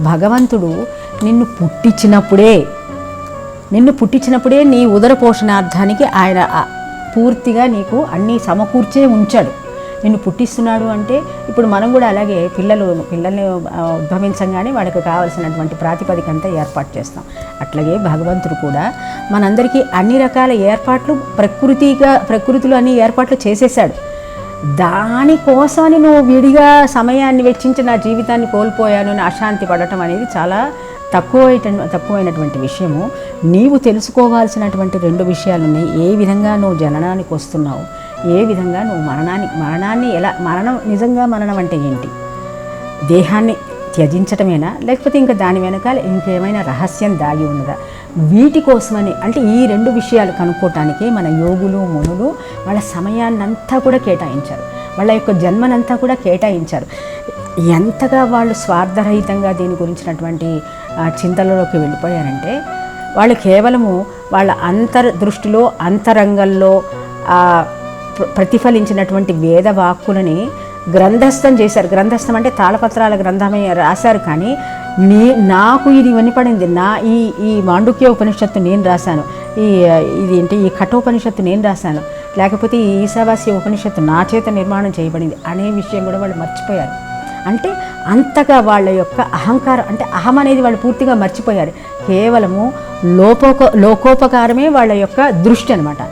భగవంతుడు నిన్ను పుట్టించినప్పుడే నీ ఉదర పోషణార్థానికి ఆయన పూర్తిగా నీకు అన్నీ సమకూర్చే ఉంచాడు. నిన్ను పుట్టిస్తున్నాడు అంటే ఇప్పుడు మనం కూడా అలాగే పిల్లల్ని ఉద్భవించగానే వాళ్ళకి కావాల్సినటువంటి ప్రాతిపదికంతా ఏర్పాటు చేస్తాం. అట్లాగే భగవంతుడు కూడా మనందరికీ అన్ని రకాల ఏర్పాట్లు ప్రకృతిలో అన్ని ఏర్పాట్లు చేసేసాడు. దానికోసమని నువ్వు విడిగా సమయాన్ని వెచ్చించి నా జీవితాన్ని కోల్పోయాను అని అశాంతి పడటం అనేది చాలా తక్కువైనటువంటి విషయము. నీవు తెలుసుకోవాల్సినటువంటి 2 విషయాలు ఉన్నాయి. ఏ విధంగా నువ్వు జననానికి వస్తున్నావు, ఏ విధంగా నువ్వు మరణాన్ని ఎలా నిజంగా మరణం అంటే ఏంటి? దేహాన్ని త్యజించటమేనా, లేకపోతే ఇంకా దాని వెనకాల ఇంకేమైనా రహస్యం దాగి ఉన్నదా? వీటి కోసమని అంటే ఈ 2 విషయాలు కనుక్కోవటానికి మన యోగులు మునులు వాళ్ళ సమయాన్నంతా కూడా కేటాయించారు, వాళ్ళ యొక్క జన్మనంతా కూడా కేటాయించారు. ఎంతగా వాళ్ళు స్వార్థరహితంగా దీని గురించినటువంటి చింతలలోకి వెళ్ళిపోయారంటే వాళ్ళు కేవలము వాళ్ళ అంతర్దృష్టిలో అంతరంగంలో ప్రతిఫలించినటువంటి వేదవాక్కులని గ్రంథస్థం చేశారు. గ్రంథస్థం అంటే తాళపత్రాల గ్రంథమే రాశారు. కానీ నాకు ఇది వినపడింది, ఈ మాండుక్య ఉపనిషత్తు నేను రాశాను, ఈ కఠోపనిషత్తు నేను రాశాను, లేకపోతే ఈ ఈశావాస్య ఉపనిషత్తు నా చేత నిర్మాణం చేయబడింది అనే విషయం కూడా వాళ్ళు మర్చిపోయారు. అంటే అంతగా వాళ్ళ యొక్క అహంకారం అంటే అహం అనేది వాళ్ళు పూర్తిగా మర్చిపోయారు. కేవలము లోకోపకారమే వాళ్ళ యొక్క దృష్టి అన్నమాట.